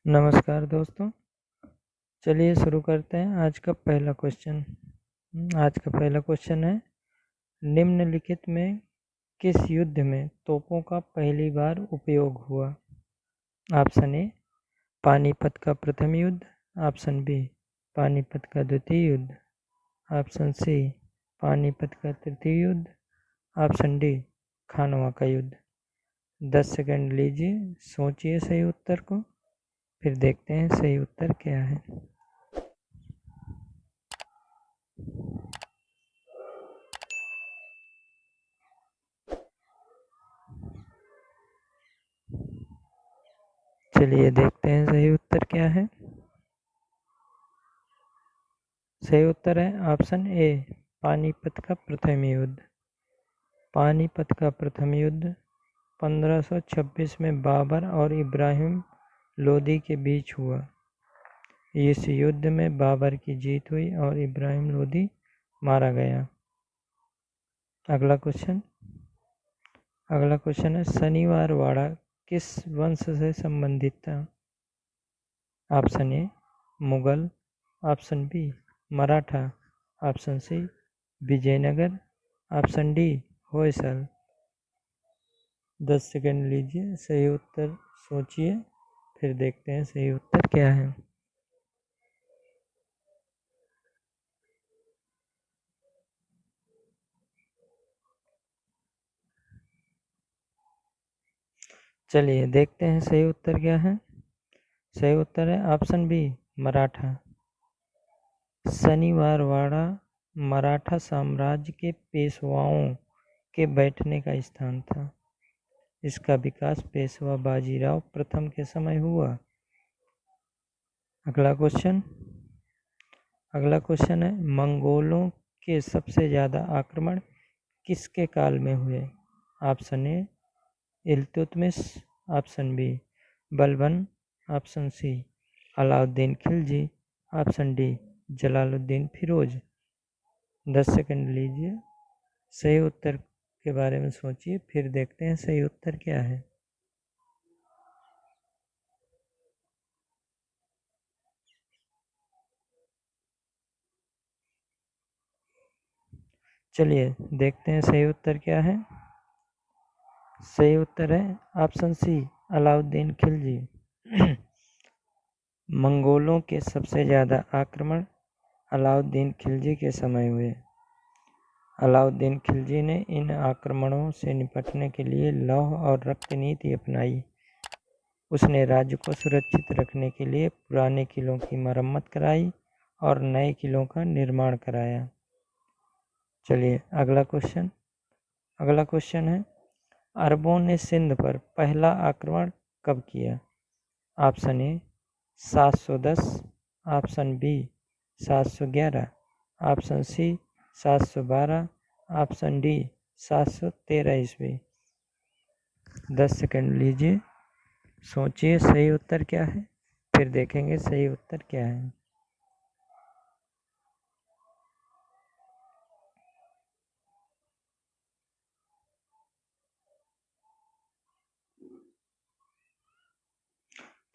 नमस्कार दोस्तों। चलिए शुरू करते हैं आज का पहला क्वेश्चन। आज का पहला क्वेश्चन है, निम्नलिखित में किस युद्ध में तोपों का पहली बार उपयोग हुआ? ऑप्शन ए पानीपत का प्रथम युद्ध, ऑप्शन बी पानीपत का द्वितीय युद्ध, ऑप्शन सी पानीपत का तृतीय युद्ध, ऑप्शन डी खानवा का युद्ध। 10 सेकंड लीजिए, सोचिए सही उत्तर को, फिर देखते हैं सही उत्तर क्या है। चलिए देखते हैं सही उत्तर क्या है। सही उत्तर है ऑप्शन ए पानीपत का प्रथम युद्ध। पानीपत का प्रथम युद्ध 1526 में बाबर और इब्राहिम लोदी के बीच हुआ। इस युद्ध में बाबर की जीत हुई और इब्राहिम लोदी मारा गया। अगला क्वेश्चन है, शनिवार वाड़ा किस वंश से संबंधित था? Option A Mughal, option B Maratha, option C Vijayanagara, option D Hoysala. 10 second लीजिए, सही उत्तर सोचिए, फिर देखते हैं सही उत्तर क्या है। चलिए देखते हैं सही उत्तर क्या है। सही उत्तर है ऑप्शन बी मराठा। शनिवार वाड़ा मराठा साम्राज्य के पेशवाओं के बैठने का स्थान था। इसका विकास पेशवा बाजीराव प्रथम के समय हुआ। अगला क्वेश्चन है, मंगोलों के सबसे ज़्यादा आक्रमण किसके काल में हुए? Option A Iltutmish, option B Balban, option C Alauddin Khilji, option D Jalaluddin Firoz. 10 second लीजिए, सही उत्तर के बारे में सोचिए, फिर देखते हैं सही उत्तर क्या है। चलिए देखते हैं सही उत्तर क्या है। सही उत्तर है ऑप्शन सी अलाउद्दीन खिलजी। मंगोलों के सबसे ज़्यादा आक्रमण अलाउद्दीन खिलजी के समय हुए। अलाउद्दीन खिलजी ने इन आक्रमणों से निपटने के लिए लौह और रक्त नीति अपनाई। उसने राज्य को सुरक्षित रखने के लिए पुराने किलों की मरम्मत कराई और नए किलों का निर्माण कराया। चलिए अगला क्वेश्चन है, अरबों ने सिंध पर पहला आक्रमण कब किया? Option A 710, option B 711, option C 712, option D 713 ईस्वी। 10 सेकंड लीजिए, सोचिए सही उत्तर क्या है, फिर देखेंगे सही उत्तर क्या है।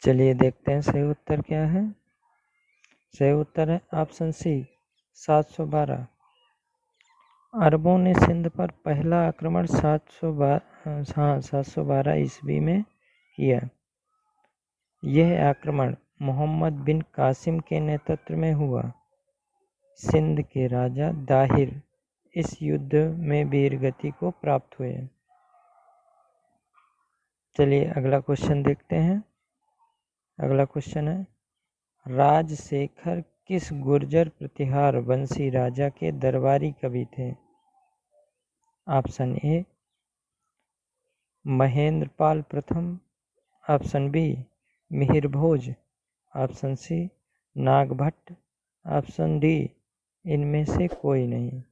चलिए देखते हैं सही उत्तर क्या है। सही उत्तर है ऑप्शन सी 712। अरबों ने सिंध पर पहला आक्रमण 712 ईस्वी में किया। यह आक्रमण मोहम्मद बिन कासिम के नेतृत्व में हुआ। सिंध के राजा दाहिर इस युद्ध में वीरगति को प्राप्त हुए। चलिए अगला क्वेश्चन देखते हैं। अगला क्वेश्चन है, राजशेखर किस गुर्जर प्रतिहार वंशी राजा के दरबारी कवि थे? Option A Mahendrapal Pratham, option B Mihir Bhoj, option C Nagbhatt, option D इनमें से कोई नहीं।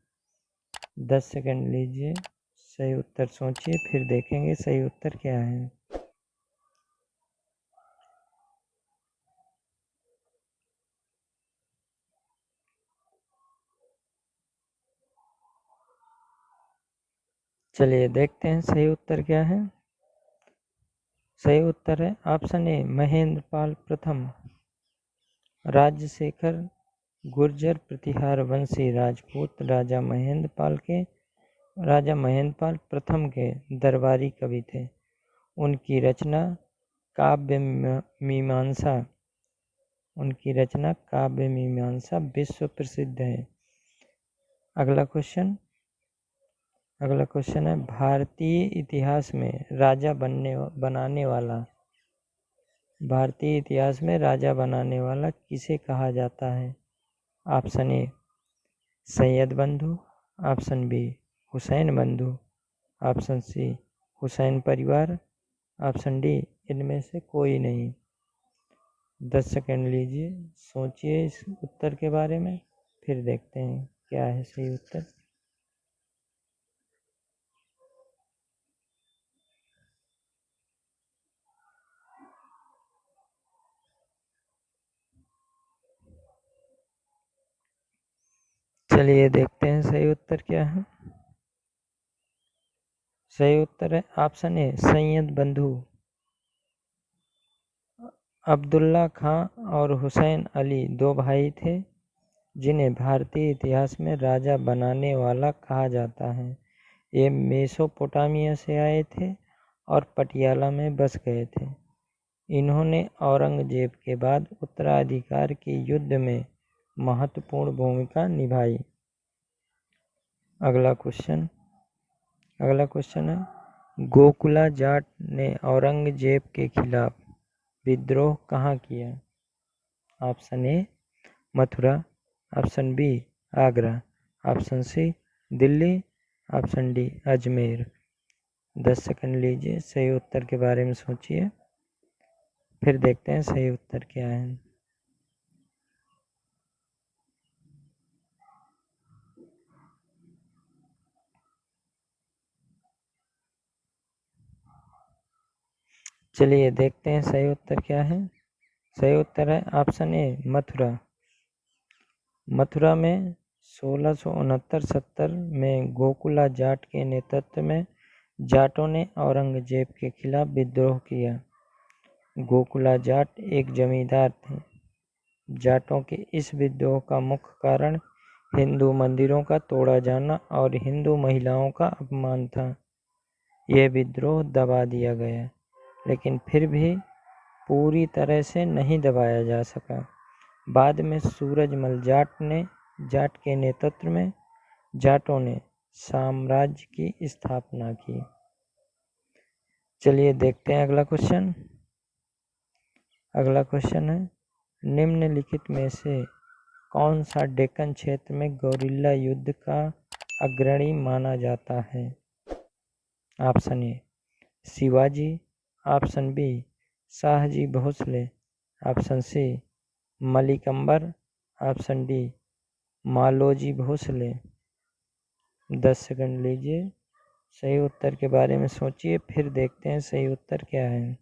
10 सेकंड लीजिए, सही उत्तर सोचिए, फिर देखेंगे सही उत्तर क्या है। चलिए देखते हैं सही उत्तर क्या है। सही उत्तर है ऑप्शन ए महेंद्रपाल प्रथम। राजशेखर गुर्जर प्रतिहार वंशी राजपूत राजा महेंद्रपाल प्रथम के दरबारी कवि थे। उनकी रचना काव्य मीमांसा विश्व प्रसिद्ध है। अगला क्वेश्चन है भारतीय इतिहास में राजा बनाने वाला किसे कहा जाता है? ऑप्शन ए सैयद बंधु, ऑप्शन बी हुसैन बंधु, ऑप्शन सी हुसैन परिवार, ऑप्शन डी इनमें से कोई नहीं। 10 सेकंड लीजिए, सोचिए इस उत्तर के बारे में, फिर देखते हैं क्या है सही उत्तर। चलिए देखते हैं सही उत्तर क्या है। सही उत्तर है ऑप्शन ए सैयद बंधु। अब्दुल्ला खां और हुसैन अली दो भाई थे जिन्हें भारतीय इतिहास में राजा बनाने वाला कहा जाता है। ये मेसोपोटामिया से आए थे और पटियाला में बस गए थे। इन्होंने औरंगजेब के बाद उत्तराधिकार के युद्ध में महत्वपूर्ण भूमिका निभाई। अगला क्वेश्चन है गोकुला जाट ने औरंगजेब के खिलाफ विद्रोह कहाँ किया? Option A Mathura, option B Agra, option C Delhi, option D Ajmer. 10 second लीजिए, सही उत्तर के बारे में सोचिए, फिर देखते हैं सही उत्तर क्या है। चलिए देखते हैं सही उत्तर क्या है। सही उत्तर है ऑप्शन ए मथुरा। मथुरा में 1669-70 में गोकुला जाट के नेतृत्व में जाटों ने औरंगजेब के खिलाफ विद्रोह किया। गोकुला जाट एक जमींदार थे। जाटों के इस विद्रोह का मुख्य कारण हिंदू मंदिरों का तोड़ा जाना और हिंदू महिलाओं का अपमान था। यह विद्रोह दबा दिया गया, लेकिन फिर भी पूरी तरह से नहीं दबाया जा सका। बाद में सूरजमल जाट के नेतृत्व में जाटों ने साम्राज्य की स्थापना की। चलिए देखते हैं अगला क्वेश्चन है निम्नलिखित में से कौन सा डेक्कन क्षेत्र में गौरिल्ला युद्ध का अग्रणी माना जाता है? Option A Shivaji, option B Shahji Bhosale, option C Malik Ambar, option D Maloji Bhosale. 10 second लीजिए, सही उत्तर के बारे में सोचिए, फिर देखते हैं सही उत्तर क्या है।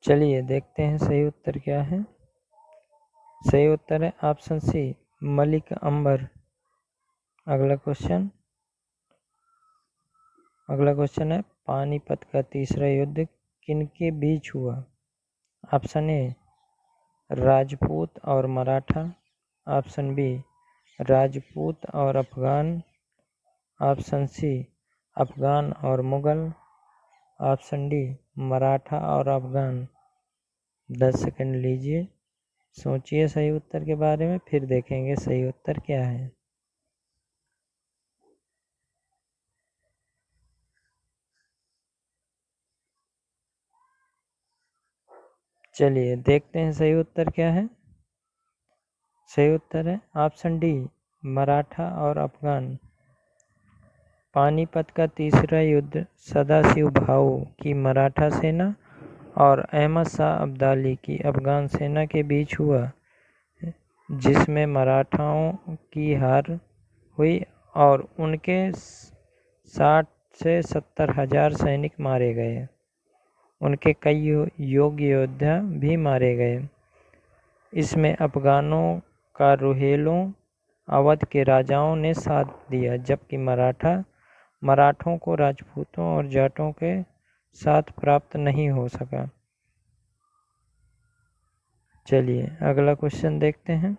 चलिए देखते हैं सही उत्तर क्या है। सही उत्तर है ऑप्शन सी मलिक अंबर। अगला क्वेश्चन है पानीपत का तीसरा युद्ध किनके बीच हुआ? ऑप्शन ए राजपूत और मराठा, ऑप्शन बी राजपूत और अफगान, ऑप्शन सी अफगान और मुगल, ऑप्शन डी मराठा और अफगान। 10 सेकंड लीजिए, सोचिए सही उत्तर के बारे में, फिर देखेंगे सही उत्तर क्या है। चलिए देखते हैं सही उत्तर क्या है। सही उत्तर है ऑप्शन डी मराठा और अफगान। पानीपत का तीसरा युद्ध सदाशिव भाऊ की मराठा सेना और अहमद शाह अब्दाली की अफगान सेना के बीच हुआ, जिसमें मराठाओं की हार हुई और उनके 60 से 70 हजार सैनिक मारे गए। उनके कई योग्य योद्धा भी मारे गए। इसमें अफगानों का रुहेलों अवध के राजाओं ने साथ दिया, जबकि मराठों को राजपूतों और जाटों के साथ प्राप्त नहीं हो सका। चलिए अगला क्वेश्चन देखते हैं।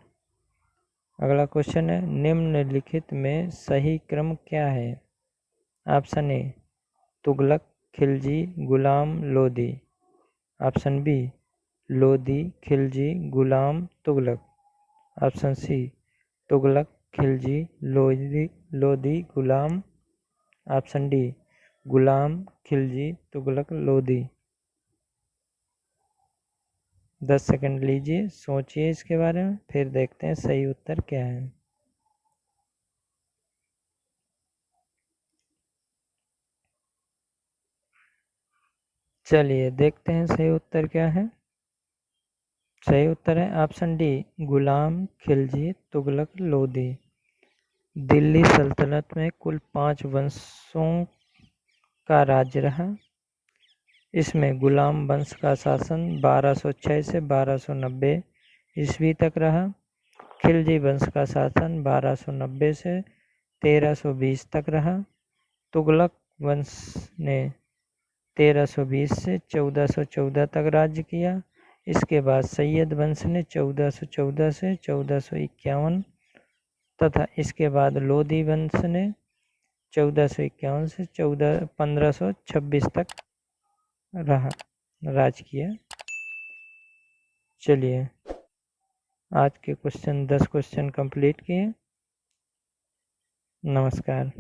अगला क्वेश्चन है, निम्नलिखित में सही क्रम क्या है? Option A Tughlaq, Khilji, Ghulam, Lodi. Option B Lodi, Khilji, Ghulam, Tughlaq. Option C Tughlaq, Khilji, Lodi, Ghulam. Option D Ghulam, Khilji, Tughlaq, Lodi. 10 second लीजिए, सोचिए इसके बारे में, फिर देखते हैं सही उत्तर क्या है। चलिए देखते हैं सही उत्तर क्या है। सही उत्तर है ऑप्शन डी गुलाम, खिलजी, तुगलक, लोदी। दिल्ली सल्तनत में कुल 5 वंशों का राज्य रहा। इसमें गुलाम वंश का शासन 1206 से 1290 ईस्वी तक रहा। खिलजी वंश का शासन 1290 से 1320 तक रहा। तुगलक वंश ने 1320 से 1414 तक राज्य किया। इसके बाद सैयद वंश ने 1414 से 1451 तथा इसके बाद लोदी वंश ने 1451 से 1526 तक राज किया। चलिए आज के 10 क्वेश्चन कंप्लीट किए। नमस्कार।